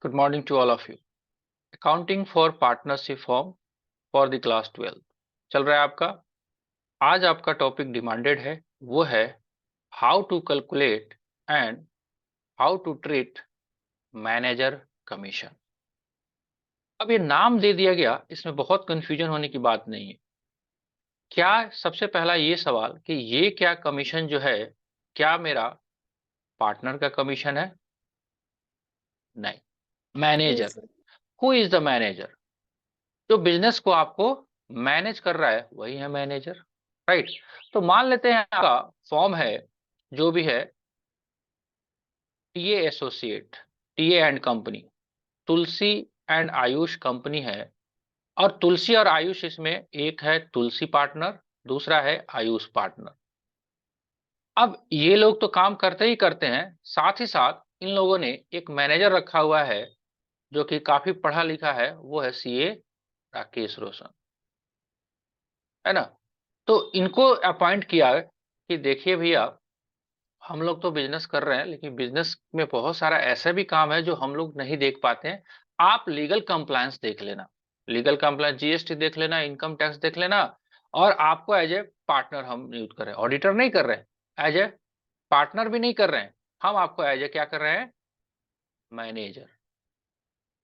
Good morning to all of you. Accounting for partnership form for the class 12 चल रहा है आपका। आज आपका टॉपिक डिमांडेड है, वो है how to calculate and how to treat manager commission. अब ये नाम दे दिया गया, इसमें बहुत कंफ्यूजन होने की बात नहीं है। क्या सबसे पहला ये सवाल कि ये क्या कमीशन जो है, क्या मेरा पार्टनर का कमीशन है? नहीं, manager. Yes, sir. Who is the manager? जो बिजनेस को आपको मैनेज कर रहा है वही है मैनेजर, राइट? तो मान लेते हैं आपका फॉर्म है, जो भी है, TA associate, TA and company, Tulsi and Ayush company है। और तुलसी और आयुष, इसमें एक है तुलसी पार्टनर, दूसरा है आयुष पार्टनर। अब ये लोग तो काम करते ही करते हैं, साथ ही साथ इन लोगों ने एक मैनेजर रखा हुआ है जो कि काफी पढ़ा लिखा है, वो है सीए राकेश रोशन, है ना? तो इनको अपॉइंट किया है कि देखिए भैया, हम लोग तो बिजनेस कर रहे हैं, लेकिन बिजनेस में बहुत सारा ऐसा भी काम है जो हम लोग नहीं देख पाते हैं। आप लीगल कंप्लायंस देख लेना, लीगल कंप्लायंस, जीएसटी देख लेना, इनकम टैक्स देख लेना। और आपको एज ए पार्टनर हम नियुक्त कर रहे हैं, ऑडिटर नहीं कर रहे हैं, एज ए पार्टनर भी नहीं कर रहे हैं, हम आपको एज ए क्या कर रहे हैं? Manager,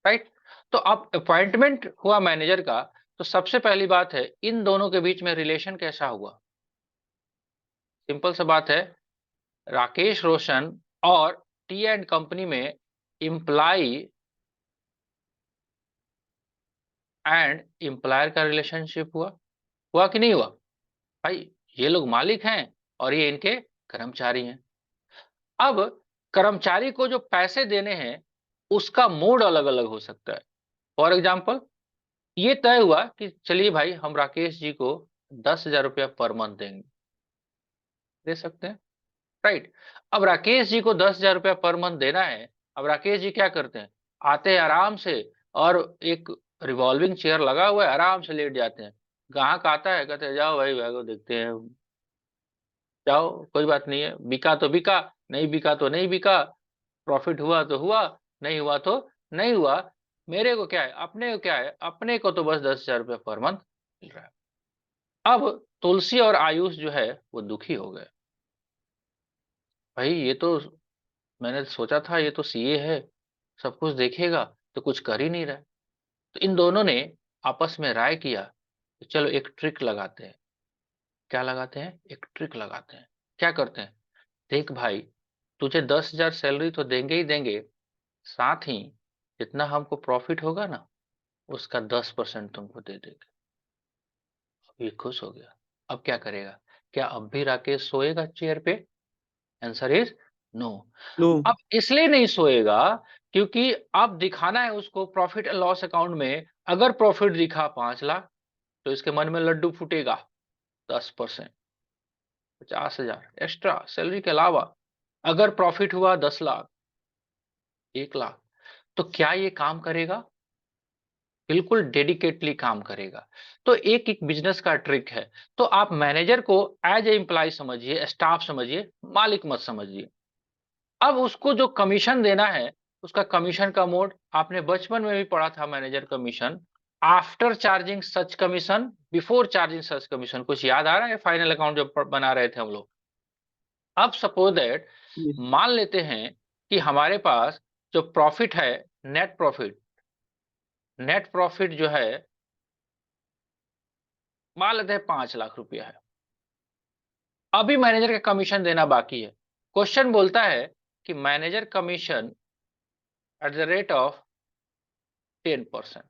right? तो अब अपॉइंटमेंट हुआ मैनेजर का, तो सबसे पहली बात है, इन दोनों के बीच में रिलेशन कैसा हुआ? सिंपल सा बात है, राकेश रोशन और टी एंड कंपनी में इम्प्लाई एंड एम्प्लॉयर का रिलेशनशिप हुआ। हुआ कि नहीं हुआ भाई? ये लोग मालिक हैं और ये इनके कर्मचारी हैं। अब कर्मचारी को जो पैसे देने हैं, उसका मोड अलग अलग हो सकता है। फॉर एग्जाम्पल, ये तय हुआ कि चलिए भाई, हम राकेश जी को 10,000 रुपया पर मंथ देंगे, दे सकते हैं, राइट? अब राकेश जी को 10,000 रुपया पर मंथ देना है। अब राकेश जी क्या करते हैं? आते हैं आराम से, और एक रिवॉल्विंग चेयर लगा हुआ है, आराम से लेट जाते हैं। ग्राहक आता है, कहते हैं जाओ भाई, बैग को देखते हैं, जाओ, कोई बात नहीं है, बिका तो बिका, नहीं बिका तो नहीं बिका, प्रॉफिट हुआ तो हुआ, नहीं हुआ तो नहीं हुआ। मेरे को क्या है, अपने को क्या है, अपने को तो बस 10,000 रुपया पर मंथ मिल रहा है। अब तुलसी और आयुष जो है वो दुखी हो गए। भाई ये तो, मैंने सोचा था ये तो सीए है, सब कुछ देखेगा, तो कुछ कर ही नहीं रहा है। तो इन दोनों ने आपस में राय किया कि चलो एक ट्रिक लगाते हैं। क्या लगाते हैं? एक ट्रिक लगाते हैं। क्या करते हैं? देख भाई, तुझे 10,000 सैलरी तो देंगे ही देंगे, साथ ही जितना हमको प्रॉफिट होगा ना, उसका 10% तुमको दे देंगे। अब ये खुश हो गया। अब क्या करेगा? क्या अब भी राकेश सोएगा चेयर पे? Answer is no. No. अब इसलिए नहीं सोएगा क्योंकि अब दिखाना है उसको प्रॉफिट एंड लॉस अकाउंट में। अगर प्रॉफिट दिखा 5 लाख, तो इसके मन में लड्डू फूटेगा। 10%, 50,000 एक्स्ट्रा सैलरी के अलावा। अगर प्रॉफिट हुआ 10 लाख, 1 लाख, तो क्या ये काम करेगा? बिल्कुल डेडिकेटली काम करेगा। तो एक एक बिजनेस का ट्रिक है। तो आप मैनेजर को एज ए एम्प्लॉय समझिए, स्टाफ समझिए, मालिक मत समझिए। अब उसको जो कमीशन देना है, उसका कमीशन का मोड आपने बचपन में भी पढ़ा था, manager commission, after charging such commission, before charging such commission. कुछ याद आ रहा है? फाइनल अकाउंट जब बना रहे थे हम लोग। अब सपोज दैट, Yes. मान लेते हैं कि हमारे पास जो प्रॉफिट है, नेट प्रॉफिट, नेट प्रॉफिट जो है, मान लेते हैं 5 लाख रुपया है। अभी मैनेजर का कमीशन देना बाकी है। क्वेश्चन बोलता है कि manager commission at the rate of 10%,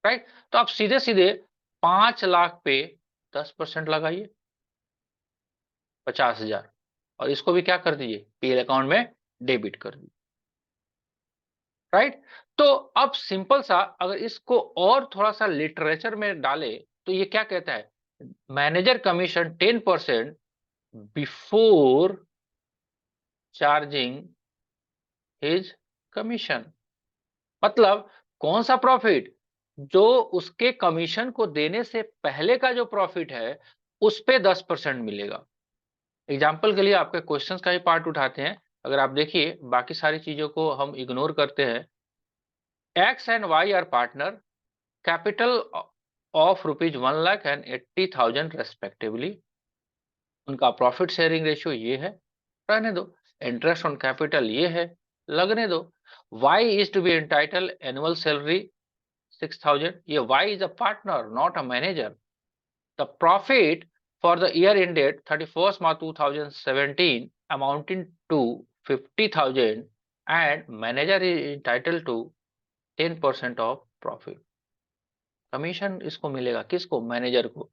right? तो आप सीधे सीधे 5 लाख पे 10% लगाइए, 50,000, और इसको भी क्या कर दीजिए, पीएल अकाउंट में डेबिट कर दीजिए, राइट? तो अब सिंपल सा, अगर इसको और थोड़ा सा लिटरेचर में डाले, तो ये क्या कहता है? Manager commission 10% before charging his commission. मतलब कौन सा प्रॉफिट? जो उसके कमीशन को देने से पहले का जो प्रॉफिट है, उस पे 10% मिलेगा। एग्जाम्पल के लिए आपके क्वेश्चंस का ही पार्ट उठाते हैं। अगर आप देखिए, बाकी सारी चीजों को हम इग्नोर करते हैं, X and Y are partner, capital of rupees 1,80,000 respectively. उनका प्रॉफिट शेयरिंग रेशियो ये है, रहने दो। इंटरेस्ट ऑन कैपिटल ये है, लगने दो। Y is to be entitled annual salary 6,000. ये Y is a partner, not a manager. The profit for the year ended 31st March 2017 amounting to 50,000 and manager is entitled to 10% of profit. Commission इसको मिलेगा, किसको? Manager को।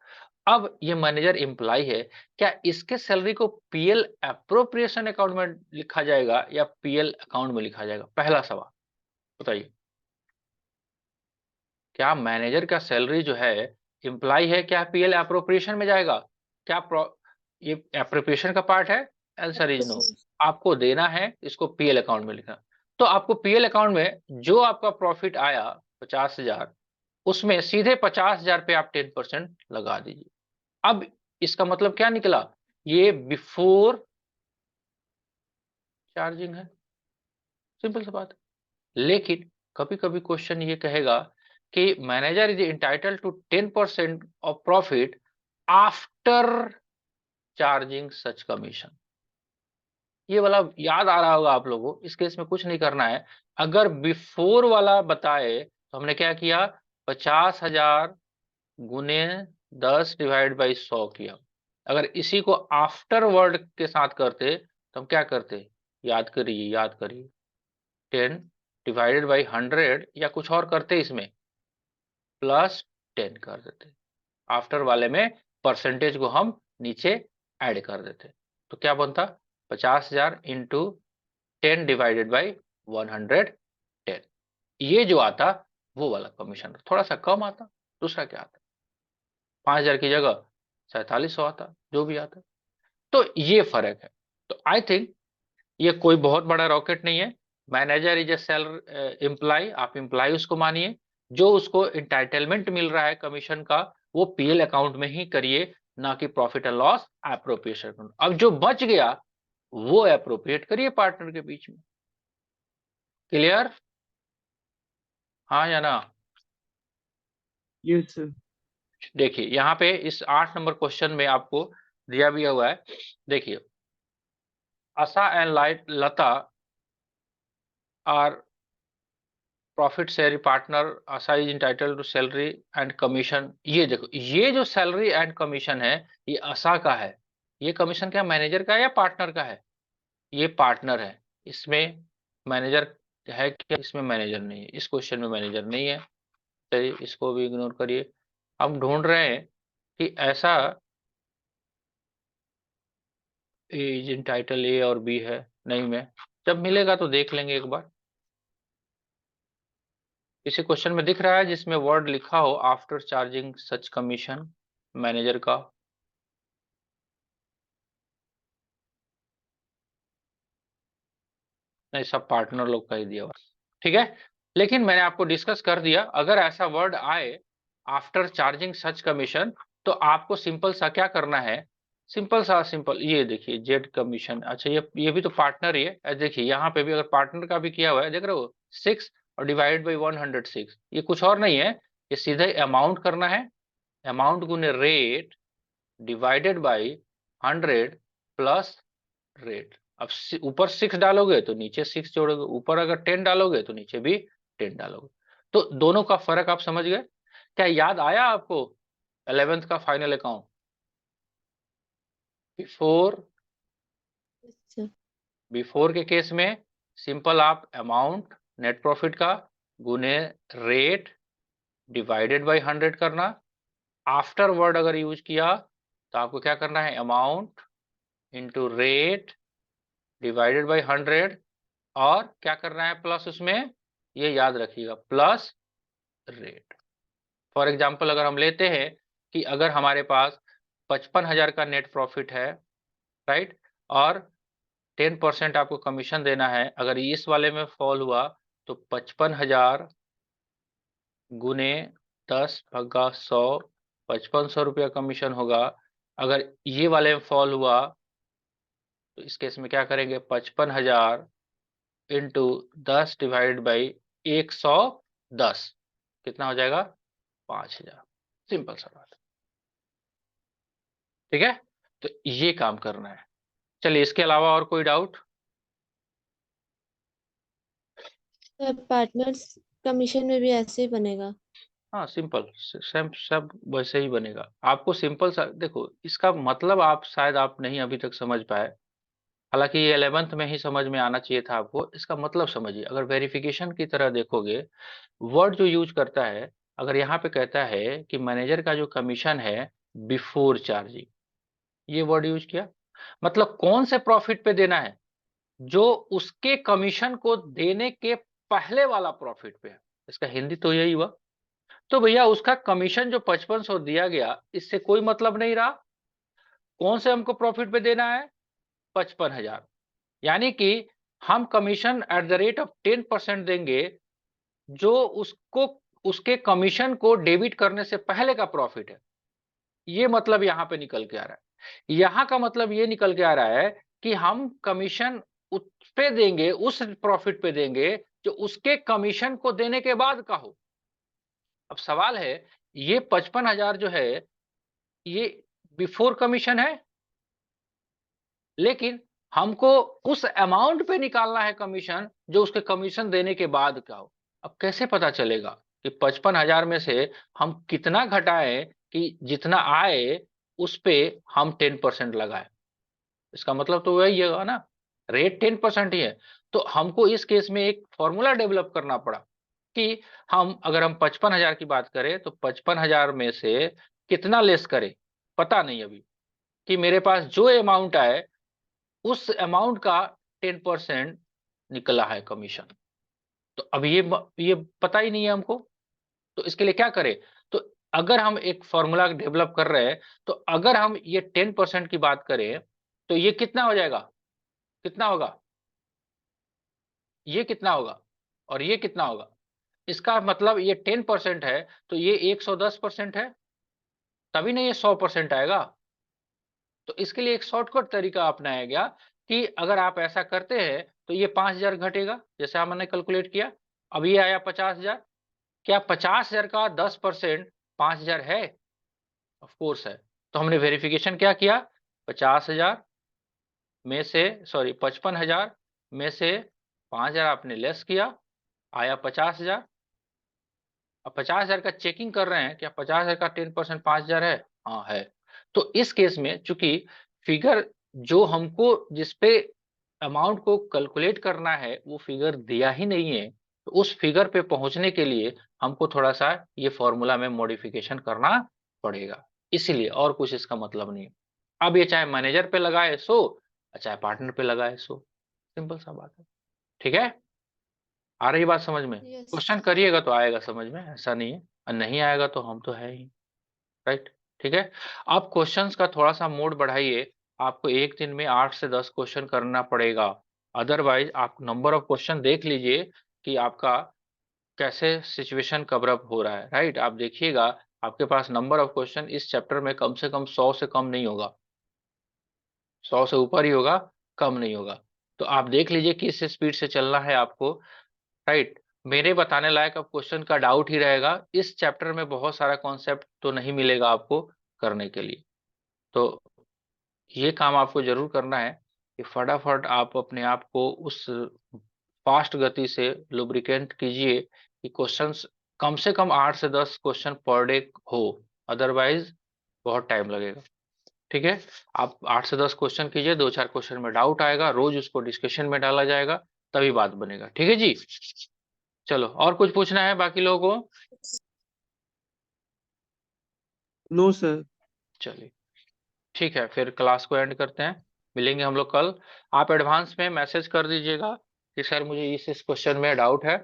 अब ये manager employ है, क्या इसके सैलरी को पीएल एप्रोप्रिएशन अकाउंट में लिखा जाएगा या पीएल अकाउंट में लिखा जाएगा? पहला सवाल बताइए। क्या मैनेजर का सैलरी जो है एम्प्लॉय है, क्या पीएल एप्रोप्रिएशन में जाएगा? क्या ये एप्रोप्रिएशन का पार्ट है? Answer is no. आपको देना है इसको पीएल अकाउंट में लिखना। तो आपको पीएल अकाउंट में जो आपका प्रॉफिट आया 50,000, उसमें सीधे 50,000 पे आप 10% लगा दीजिए। अब इसका मतलब क्या निकला? ये बिफोर चार्जिंग है, सिंपल सी बात है। लेकिन कभी-कभी क्वेश्चन ये कहेगा कि manager is entitled to 10% of profit after charging such commission. ये वाला याद आ रहा होगा आप लोगों को। इस केस में कुछ नहीं करना है। अगर बिफोर वाला बताए तो हमने क्या किया? 50,000 गुने 10 डिवाइड बाई 100 किया। अगर इसी को आफ्टर वर्ड के साथ करते तो हम क्या करते? याद करिए, याद करिए। 10 डिवाइडेड बाई 100 या कुछ और करते, इसमें प्लस 10 कर देते। आफ्टर वाले में परसेंटेज को हम नीचे ऐड कर देते। तो क्या बनता? 50,000 इंटू 10 डिवाइडेड बाई 110। ये जो आता वो वाला कमीशन थोड़ा सा कम आता। दूसरा क्या आता? 5,000 की जगह 4700 आता, जो भी आता। तो ये फर्क है। तो आई थिंक ये कोई बहुत बड़ा रॉकेट नहीं है। Manager is a self employ, आप एम्प्लॉय उसको मानिए। जो उसको इंटाइटलमेंट मिल रहा है कमीशन का, वो पीएल अकाउंट में ही करिए, ना कि प्रॉफिट एंड लॉस एप्रोप्रिएशन। अब जो बच गया वो एप्रोप्रिएट करिए पार्टनर के बीच में। क्लियर? हाँ या ना? Yes sir. देखिए यहाँ पे इस 8 नंबर क्वेश्चन में आपको दिया भी हुआ है। देखिए, Asha and Lata are profit share partner. Asha is entitled to salary and commission. ये देखो, ये जो सैलरी एंड कमीशन है ये आशा का है। ये कमीशन क्या मैनेजर का है या पार्टनर का है? ये पार्टनर है। इसमें मैनेजर है क्या? इसमें मैनेजर नहीं है। इस क्वेश्चन में मैनेजर नहीं है। चलिए इसको भी इग्नोर करिए। हम ढूंढ रहे हैं कि ऐसा इज इंटाइटल ए और बी है। नहीं, में जब मिलेगा तो देख लेंगे एक बार। किसी क्वेश्चन में दिख रहा है जिसमें वर्ड लिखा हो after charging such commission manager का? नहीं, सब पार्टनर लोग का ही दिया हुआ। ठीक है, लेकिन मैंने आपको डिस्कस कर दिया, अगर ऐसा वर्ड आए आफ्टर चार्जिंग सच कमीशन तो आपको सिंपल सा क्या करना है? सिंपल ये देखिए जेड कमीशन। अच्छा, ये भी तो पार्टनर ही है। देखिए यहाँ पे भी अगर पार्टनर का भी किया हुआ है, देख रहे हो, 6 और डिवाइड बाई 106। ये कुछ और नहीं है, ये सीधे अमाउंट करना है। अमाउंट गुने rate divided by 100 plus rate. अब ऊपर 6 डालोगे तो नीचे 6 जोड़ोगे, ऊपर अगर 10 डालोगे तो नीचे भी 10 डालोगे। तो दोनों का फर्क आप समझ गए? क्या याद आया आपको 11th का फाइनल अकाउंट? बिफोर के केस में सिंपल आप अमाउंट नेट प्रॉफिट का गुने रेट डिवाइडेड बाय 100 करना। आफ्टर वर्ड अगर यूज किया तो आपको क्या करना है? Amount into rate divided by 100। और क्या करना है? प्लस उसमें, ये याद रखिएगा, प्लस रेट। फॉर एग्जाम्पल अगर हम लेते हैं कि अगर हमारे पास 55,000 का नेट प्रॉफिट है, राइट, और 10% आपको कमीशन देना है। अगर इस वाले में फॉल हुआ तो 55,000 गुने 10 भगा 100, 5500 रुपया कमीशन होगा। अगर ये वाले में फॉल हुआ तो इस केस में क्या करेंगे? 55,000 इंटू 10 डिवाइड बाई 100 10, कितना हो जाएगा? 5000। सिंपल सा बात, ठीक है। तो ये काम करना है। चलिए, इसके अलावा और कोई डाउट? सर पार्टनर्स कमीशन में भी ऐसे ही बनेगा? हाँ, सिंपल सेम सब वैसे ही बनेगा। आपको सिंपल सा देखो, इसका मतलब आप शायद आप नहीं अभी तक समझ पाए। हालांकि ये 11th में ही समझ में आना चाहिए था आपको। इसका मतलब समझिए, अगर वेरिफिकेशन की तरह देखोगे, वर्ड जो यूज करता है, अगर यहाँ पे कहता है कि मैनेजर का जो कमीशन है बिफोर चार्जिंग, ये वर्ड यूज किया, मतलब कौन से प्रॉफिट पे देना है? जो उसके कमीशन को देने के पहले वाला प्रॉफिट पे है। इसका हिंदी तो यही हुआ। तो भैया उसका कमीशन जो 5500 दिया गया, इससे कोई मतलब नहीं रहा। कौन से हमको प्रॉफिट पे देना है? 55,000। यानी कि हम commission at the rate of 10% देंगे, जो उसको उसके कमीशन को डेबिट करने से पहले का प्रॉफिट है। ये मतलब यहां पे निकल के आ रहा है। यहां का मतलब ये निकल के आ रहा है कि हम कमीशन उस पे देंगे, उस प्रॉफिट पे देंगे जो उसके कमीशन को देने के बाद का हो। अब सवाल है, ये 55,000 जो है, ये बिफोर कमीशन है, लेकिन हमको उस अमाउंट पे निकालना है कमीशन जो उसके कमीशन देने के बाद का हो। अब कैसे पता चलेगा कि 55,000 में से हम कितना घटाएं कि जितना आए उस पे हम 10% लगाए? इसका मतलब तो वही है ना, रेट 10% ही है। तो हमको इस केस में एक फॉर्मूला डेवलप करना पड़ा कि अगर हम 55,000 की बात करें तो 55,000 में से कितना लेस करें। पता नहीं अभी, कि मेरे पास जो अमाउंट आए उस अमाउंट का 10% निकला है कमीशन। तो अब ये पता ही नहीं है हमको। तो इसके लिए क्या करें? तो अगर हम एक फॉर्मूला डेवलप कर रहे हैं, तो अगर हम ये 10% की बात करें तो ये कितना हो जाएगा? कितना होगा? ये कितना होगा और ये कितना होगा? इसका मतलब ये 10% है, तो ये 110% है, तभी ना ये 100% आएगा। तो इसके लिए एक शॉर्टकट तरीका अपनाया गया कि अगर आप ऐसा करते हैं तो ये 5,000 घटेगा, जैसे हमने कैलकुलेट किया। अब ये आया 50,000। क्या 50,000 का 10% 5,000 है? ऑफ कोर्स है। तो हमने वेरिफिकेशन क्या किया? 50,000 में से, सॉरी 55,000 में से 5,000 आपने लेस किया, आया 50,000। अब 50,000 का चेकिंग कर रहे हैं, क्या 50,000 का 10% 5,000 है? हाँ है। तो इस केस में चूंकि फिगर जो हमको जिसपे अमाउंट को कैलकुलेट करना है वो फिगर दिया ही नहीं है, तो उस फिगर पे पहुंचने के लिए हमको थोड़ा सा ये फॉर्मूला में मॉडिफिकेशन करना पड़ेगा। इसीलिए, और कुछ इसका मतलब नहीं है। अब ये चाहे मैनेजर पे लगाए सो, चाहे पार्टनर पे लगाए सो, सिंपल सा बात है। ठीक है, आ रही बात समझ में? यस। क्वेश्चन करिएगा तो आएगा समझ में, ऐसा नहीं है। और नहीं आएगा तो हम तो है ही। राइट, ठीक है। आप क्वेश्चंस का थोड़ा सा मोड बढ़ाइए। आपको एक दिन में 8 से 10 क्वेश्चन करना पड़ेगा। अदरवाइज आप नंबर ऑफ क्वेश्चन देख लीजिए कि आपका कैसे सिचुएशन कवर अप हो रहा है। राइट, आप देखिएगा आपके पास नंबर ऑफ क्वेश्चन इस चैप्टर में कम से कम 100 से कम नहीं होगा। 100 से ऊपर ही होगा, कम नहीं होगा। तो आप देख लीजिए किस स्पीड से चलना है आपको। राइट, मेरे बताने लायक अब क्वेश्चन का डाउट ही रहेगा। इस चैप्टर में बहुत सारा कॉन्सेप्ट तो नहीं मिलेगा आपको करने के लिए। तो ये काम आपको जरूर करना है कि फटाफट आप अपने आप को उस फास्ट गति से लुब्रिकेंट कीजिए कि क्वेश्चंस कम से कम 8 से 10 क्वेश्चन पर डे हो। अदरवाइज बहुत टाइम लगेगा। ठीक है, आप 8 से 10 क्वेश्चन कीजिए, 2-4 क्वेश्चन में डाउट आएगा, रोज उसको डिस्कशन में डाला जाएगा, तभी बात बनेगा। ठीक है जी। चलो, और कुछ पूछना है बाकी लोगों को? No sir. चलिए, ठीक है, फिर क्लास को एंड करते हैं। मिलेंगे हम लोग कल। आप एडवांस में मैसेज कर दीजिएगा कि सर मुझे इस क्वेश्चन में डाउट है,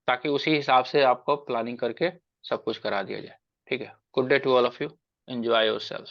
ताकि उसी हिसाब से आपको प्लानिंग करके सब कुछ करा दिया जाए। ठीक है, good day to all of you, enjoy yourself.